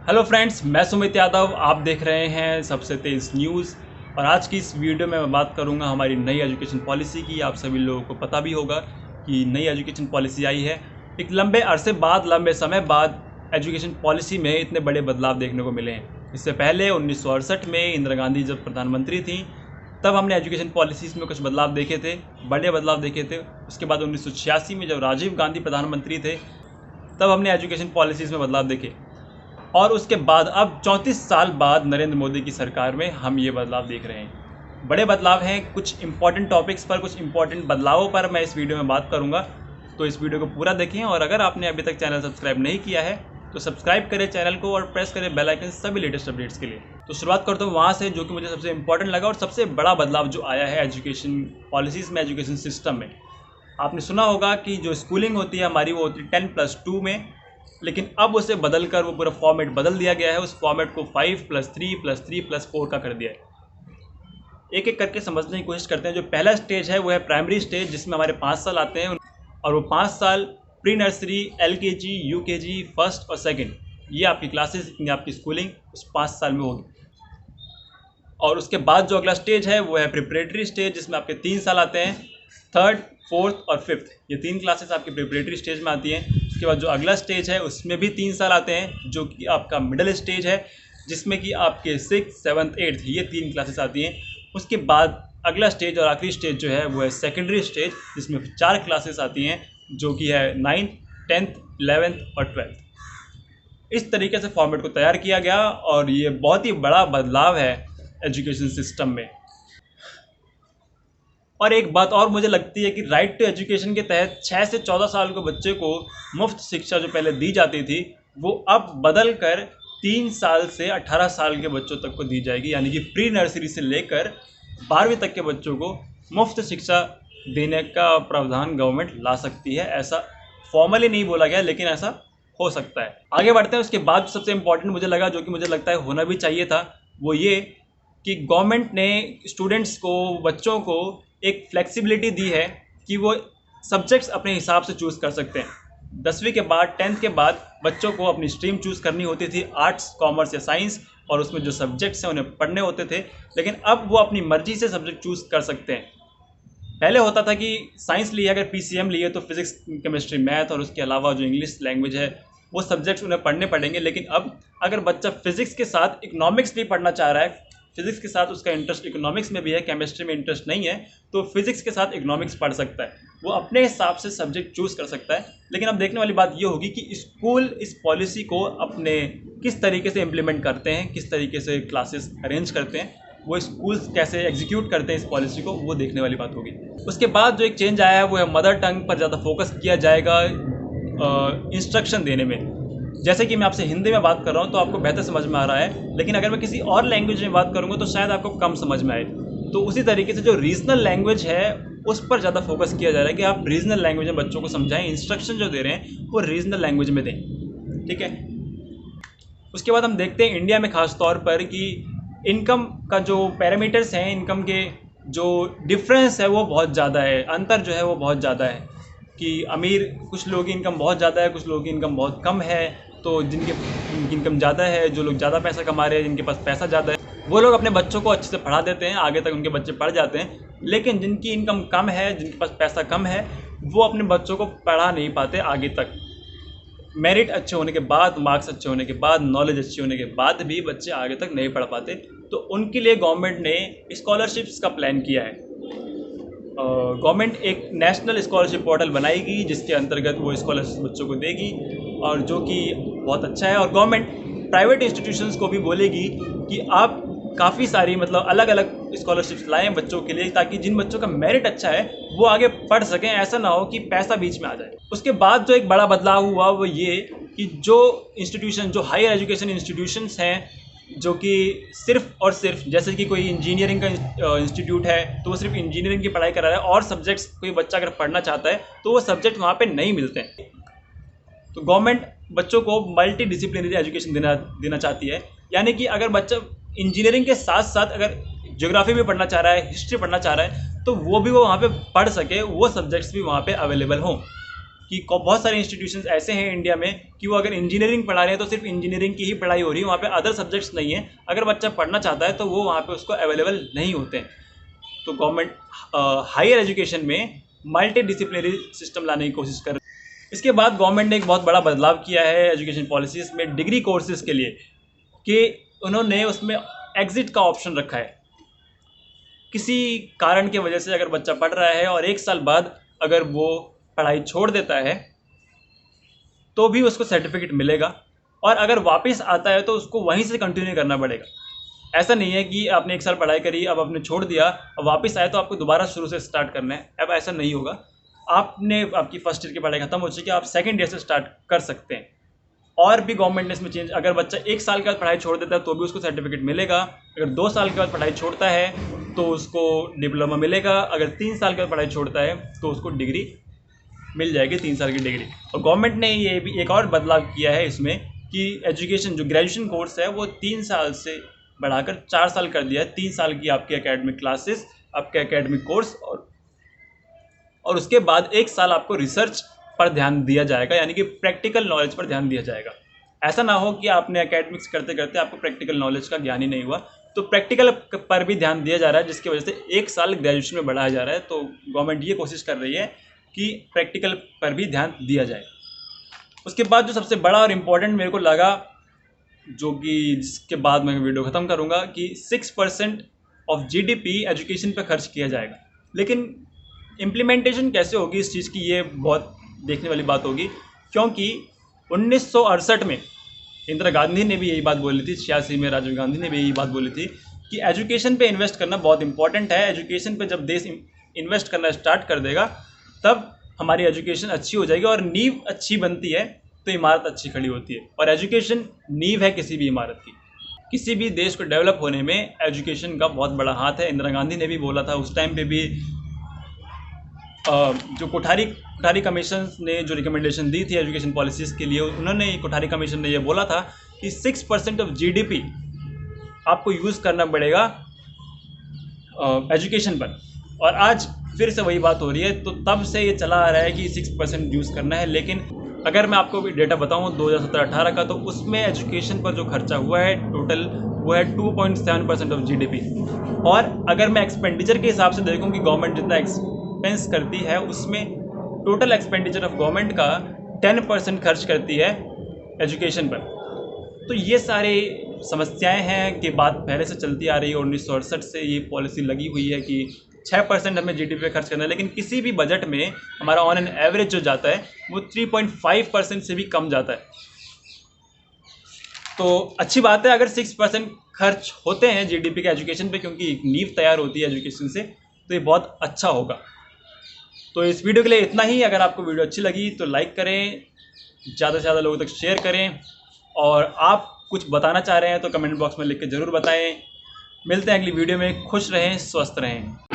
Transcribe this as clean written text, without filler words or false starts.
Hello friends, मैं सुमित यादव। आप देख रहे हैं सबसे तेज़ न्यूज़। और आज की इस वीडियो में मैं बात करूंगा हमारी नई एजुकेशन पॉलिसी की। आप सभी लोगों को पता भी होगा कि नई एजुकेशन पॉलिसी आई है। एक लंबे अरसे बाद, लंबे समय बाद एजुकेशन पॉलिसी में इतने बड़े बदलाव देखने को मिले हैं। इससे पहले 1968 में इंदिरा गांधी जब प्रधानमंत्री थी, तब हमने एजुकेशन पॉलिसीज़ में कुछ बदलाव देखे थे, बड़े बदलाव देखे थे। उसके बाद 1986 में जब राजीव गांधी प्रधानमंत्री थे, तब हमने एजुकेशन पॉलिसीज़ में बदलाव देखे। और उसके बाद अब 34 साल बाद नरेंद्र मोदी की सरकार में हम ये बदलाव देख रहे हैं। बड़े बदलाव हैं। कुछ इंपॉर्टेंट टॉपिक्स पर, कुछ इंपॉर्टेंट बदलावों पर मैं इस वीडियो में बात करूंगा, तो इस वीडियो को पूरा देखें। और अगर आपने अभी तक चैनल सब्सक्राइब नहीं किया है तो सब्सक्राइब करें चैनल को और प्रेस करें बेल आइकन सभी लेटेस्ट अपडेट्स के लिए। तो शुरुआत करता हूँ वहाँ से जो कि मुझे सबसे इंपॉर्टेंट लगा और सबसे बड़ा बदलाव जो आया है एजुकेशन पॉलिसीज़ में, एजुकेशन सिस्टम में। आपने सुना होगा कि जो स्कूलिंग होती है हमारी, वो होती है 10+2 में, लेकिन अब उसे बदल कर वो पूरा फॉर्मेट बदल दिया गया है। उस फॉर्मेट को 5+3+3+4 का कर दिया है। एक एक करके समझने की कोशिश करते हैं। जो पहला स्टेज है वो है प्राइमरी स्टेज, जिसमें हमारे 5 साल आते हैं। और वो 5 साल pre nursery, LKG, UKG, first और सेकंड, ये आपकी क्लासेस, इतनी आपकी स्कूलिंग उस 5 साल में होगी। और उसके बाद जो अगला स्टेज है वो है प्रिपरेटरी स्टेज, जिसमें आपके 3 साल आते हैं। थर्ड, फोर्थ और फिफ्थ, ये 3 क्लासेस आपकी प्रिपरेटरी स्टेज में आती हैं। उसके बाद जो अगला स्टेज है उसमें भी 3 साल आते हैं, जो कि आपका मिडिल स्टेज है, जिसमें कि आपके 6th, 7th, 8th ये 3 क्लासेस आती हैं। उसके बाद अगला स्टेज और आखिरी स्टेज जो है वो है सेकेंडरी स्टेज, जिसमें 4 क्लासेस आती हैं, जो कि है 9th, 10th, 11th और 12th। इस तरीके से फॉर्मेट को तैयार किया गया और ये बहुत ही बड़ा बदलाव है एजुकेशन सिस्टम में। और एक बात और मुझे लगती है कि राइट टू एजुकेशन के तहत 6 से 14 साल के बच्चे को मुफ्त शिक्षा जो पहले दी जाती थी, वो अब बदल कर 3 साल से 18 साल के बच्चों तक को दी जाएगी। यानी कि प्री नर्सरी से लेकर 12वीं तक के बच्चों को मुफ्त शिक्षा देने का प्रावधान गवर्नमेंट ला सकती है। ऐसा फॉर्मली नहीं बोला गया, लेकिन ऐसा हो सकता है। आगे बढ़ते हैं। उसके बाद सबसे इम्पॉर्टेंट मुझे लगा, जो कि मुझे लगता है होना भी चाहिए था, वो ये कि गवर्नमेंट ने स्टूडेंट्स को, बच्चों को एक फ्लेक्सिबिलिटी दी है कि वो सब्जेक्ट्स अपने हिसाब से चूज़ कर सकते हैं। 10वीं के बाद, 10th के बाद बच्चों को अपनी स्ट्रीम चूज़ करनी होती थी, आर्ट्स, कॉमर्स या साइंस, और उसमें जो सब्जेक्ट्स हैं उन्हें पढ़ने होते थे। लेकिन अब वो अपनी मर्जी से सब्जेक्ट चूज़ कर सकते हैं। पहले होता था कि साइंस लिए, अगर PCM लिए तो फिजिक्स, केमिस्ट्री, मैथ और उसके अलावा जो इंग्लिश लैंग्वेज है वो सब्जेक्ट्स उन्हें पढ़ने पड़ेंगे। लेकिन अब अगर बच्चा फिजिक्स के साथ इकोनॉमिक्स भी पढ़ना चाह रहा है, फिजिक्स के साथ उसका इंटरेस्ट इकोनॉमिक्स में भी है, केमिस्ट्री में इंटरेस्ट नहीं है, तो फिजिक्स के साथ इकोनॉमिक्स पढ़ सकता है। वो अपने हिसाब से सब्जेक्ट चूज़ कर सकता है। लेकिन अब देखने वाली बात ये होगी कि स्कूल इस पॉलिसी को अपने किस तरीके से इम्प्लीमेंट करते हैं, किस तरीके से क्लासेस अरेंज करते हैं, वो स्कूल्स कैसे एग्जीक्यूट करते हैं इस पॉलिसी को, वो देखने वाली बात होगी। उसके बाद जो एक चेंज आया है वो है मदर टंग पर ज़्यादा फोकस किया जाएगा इंस्ट्रक्शन देने में। जैसे कि मैं आपसे हिंदी में बात कर रहा हूँ तो आपको बेहतर समझ में आ रहा है, लेकिन अगर मैं किसी और लैंग्वेज में बात करूँगा तो शायद आपको कम समझ में आए। तो उसी तरीके से जो रीजनल लैंग्वेज है उस पर ज़्यादा फोकस किया जा रहा है कि आप रीजनल लैंग्वेज में बच्चों को समझाएं, इंस्ट्रक्शन जो दे रहे हैं वो रीजनल लैंग्वेज में दें। ठीक है। उसके बाद हम देखते हैं इंडिया में ख़ास तौर पर कि इनकम का जो पैरामीटर्स हैं, इनकम के जो डिफरेंस है वो बहुत ज़्यादा है, अंतर जो है वो बहुत ज़्यादा है। कि अमीर, कुछ लोगों की इनकम बहुत ज़्यादा है, कुछ लोगों की इनकम बहुत कम है। तो जिनकी इनकम ज़्यादा है, जो लोग ज़्यादा पैसा कमा रहे हैं, जिनके पास पैसा ज़्यादा है, वो लोग अपने बच्चों को अच्छे से पढ़ा देते हैं, आगे तक उनके बच्चे पढ़ जाते हैं। लेकिन जिनकी इनकम कम है, जिनके पास पैसा कम है, वो अपने बच्चों को पढ़ा नहीं पाते आगे तक। मेरिट अच्छे होने के बाद, मार्क्स अच्छे होने के बाद, नॉलेज अच्छी होने के बाद भी बच्चे आगे तक नहीं पढ़ पाते। तो उनके लिए गवर्नमेंट ने स्कॉलरशिप्स का प्लान किया है। गवर्नमेंट एक नेशनल स्कॉलरशिप पोर्टल बनाएगी, जिसके अंतर्गत वो स्कॉलरशिप बच्चों को देगी, और जो कि बहुत अच्छा है। और गवर्नमेंट प्राइवेट इंस्टीट्यूशंस को भी बोलेगी कि आप काफ़ी सारी, मतलब अलग अलग स्कॉलरशिप्स लाएं बच्चों के लिए, ताकि जिन बच्चों का मेरिट अच्छा है वो आगे पढ़ सकें। ऐसा ना हो कि पैसा बीच में आ जाए। उसके बाद जो एक बड़ा बदलाव हुआ वो ये कि जो इंस्टीट्यूशन, जो हायर एजुकेशन इंस्टीट्यूशंस हैं, जो कि सिर्फ और सिर्फ, जैसे कि कोई इंजीनियरिंग का इंस्टीट्यूट है तो वो सिर्फ इंजीनियरिंग की पढ़ाई करा रहा है, और सब्जेक्ट्स कोई बच्चा अगर पढ़ना चाहता है तो वो सब्जेक्ट वहाँ पे नहीं मिलते हैं। तो गवर्नमेंट बच्चों को मल्टी डिसिप्लिनरी एजुकेशन देना चाहती है। यानी कि अगर बच्चा इंजीनियरिंग के साथ साथ अगर ज्योग्राफी भी पढ़ना चाह रहा है, हिस्ट्री पढ़ना चाह रहा है, तो वो भी वो वहाँ पे पढ़ सके, वो सब्जेक्ट्स भी वहाँ पे अवेलेबल हों। कि बहुत सारे इंस्टीट्यूशंस ऐसे हैं इंडिया में कि वो अगर इंजीनियरिंग पढ़ा रहे हैं तो सिर्फ इंजीनियरिंग की ही पढ़ाई हो रही है, वहाँ पे अदर सब्जेक्ट्स नहीं है। अगर बच्चा पढ़ना चाहता है तो वो वहाँ पे उसको अवेलेबल नहीं होते हैं। तो गवर्नमेंट हायर एजुकेशन में मल्टी डिसिप्लिनरी सिस्टम लाने की कोशिश कर रही है। इसके बाद गवर्नमेंट ने एक बहुत बड़ा बदलाव किया है एजुकेशन पॉलिसीज़ में डिग्री कोर्सेज के लिए, कि उन्होंने उसमें एग्ज़िट का ऑप्शन रखा है। किसी कारण की वजह से अगर बच्चा पढ़ रहा है और 1 साल बाद अगर वो पढ़ाई छोड़ देता है तो भी उसको सर्टिफिकेट मिलेगा, और अगर वापस आता है तो उसको वहीं से कंटिन्यू करना पड़ेगा। ऐसा नहीं है कि आपने 1 साल पढ़ाई करी, अब आपने छोड़ दिया, अब वापस आए तो आपको दोबारा शुरू से स्टार्ट करना है। अब ऐसा नहीं होगा। आपकी फर्स्ट ईयर की पढ़ाई खत्म हो चुकी है, आप सेकेंड ईयर से स्टार्ट कर सकते हैं। और भी गवर्नमेंट ने इसमें चेंज, अगर बच्चा 1 साल के बाद पढ़ाई छोड़ देता है तो भी उसको सर्टिफिकेट मिलेगा। अगर 2 साल के बाद पढ़ाई छोड़ता है तो उसको डिप्लोमा मिलेगा। अगर 3 साल के बाद पढ़ाई छोड़ता है तो उसको डिग्री मिल जाएगी, 3 साल की डिग्री। और गवर्नमेंट ने ये भी एक और बदलाव किया है इसमें कि एजुकेशन जो ग्रेजुएशन कोर्स है वो 3 साल से बढ़ाकर 4 साल कर दिया है। 3 साल की आपकी एकेडमिक क्लासेस, आपके एकेडमिक कोर्स, और उसके बाद 1 साल आपको रिसर्च पर ध्यान दिया जाएगा, यानी कि प्रैक्टिकल नॉलेज पर ध्यान दिया जाएगा। ऐसा ना हो कि आपने एकेडमिक्स करते करते आपको प्रैक्टिकल नॉलेज का ज्ञान ही नहीं हुआ। तो प्रैक्टिकल पर भी ध्यान दिया जा रहा है, जिसकी वजह से 1 साल ग्रेजुएशन में बढ़ाया जा रहा है। तो गवर्नमेंट ये कोशिश कर रही है कि प्रैक्टिकल पर भी ध्यान दिया जाए। उसके बाद जो सबसे बड़ा और इम्पोर्टेंट मेरे को लगा, जो कि जिसके बाद मैं वीडियो ख़त्म करूँगा, कि 6% ऑफ जीडीपी एजुकेशन पर खर्च किया जाएगा। लेकिन इम्प्लीमेंटेशन कैसे होगी इस चीज़ की, ये बहुत देखने वाली बात होगी, क्योंकि 1968 में इंदिरा गांधी ने भी यही बात बोली थी, 86 में राजीव गांधी ने भी यही बात बोली थी कि एजुकेशन पे इन्वेस्ट करना बहुत इंपॉर्टेंट है। एजुकेशन पे जब देश इन्वेस्ट करना स्टार्ट कर देगा तब हमारी एजुकेशन अच्छी हो जाएगी, और नींव अच्छी बनती है तो इमारत अच्छी खड़ी होती है। और एजुकेशन नींव है किसी भी इमारत की। किसी भी देश को डेवलप होने में एजुकेशन का बहुत बड़ा हाथ है। इंदिरा गांधी ने भी बोला था, उस टाइम पे भी जो कोठारी कमीशन ने जो रिकमेंडेशन दी थी एजुकेशन पॉलिसीज़ के लिए, उन्होंने कोठारी कमीशन ने ये बोला था कि 6% ऑफ जीडीपी आपको यूज़ करना पड़ेगा एजुकेशन पर। और आज फिर से वही बात हो रही है। तो तब से ये चला आ रहा है कि 6% यूज़ करना है। लेकिन अगर मैं आपको डेटा बताऊँ 2017-18 का, तो उसमें एजुकेशन पर जो खर्चा हुआ है टोटल, वो है 2.7% ऑफ जीडीपी। और अगर मैं एक्सपेंडिचर के हिसाब से देखूँ कि गवर्नमेंट जितना एक्सपेंस करती है, उसमें टोटल एक्सपेंडिचर ऑफ गवर्नमेंट का 10% खर्च करती है एजुकेशन पर। तो ये सारे समस्याएं हैं कि बात पहले से चलती आ रही है। 1968 से ये पॉलिसी लगी हुई है कि 6% हमें जीडीपी पे खर्च करना है, लेकिन किसी भी बजट में हमारा ऑन एन एवरेज जो जाता है वो 3.5% से भी कम जाता है। तो अच्छी बात है अगर 6% खर्च होते हैं जीडीपी के एजुकेशन पे, क्योंकि एक नींव तैयार होती है एजुकेशन से, तो ये बहुत अच्छा होगा। तो इस वीडियो के लिए इतना ही। अगर आपको वीडियो अच्छी लगी तो लाइक करें, ज़्यादा से ज़्यादा लोगों तक शेयर करें, और आप कुछ बताना चाह रहे हैं तो कमेंट बॉक्स में लिख के ज़रूर बताएं। मिलते हैं अगली वीडियो में। खुश रहें, स्वस्थ रहें।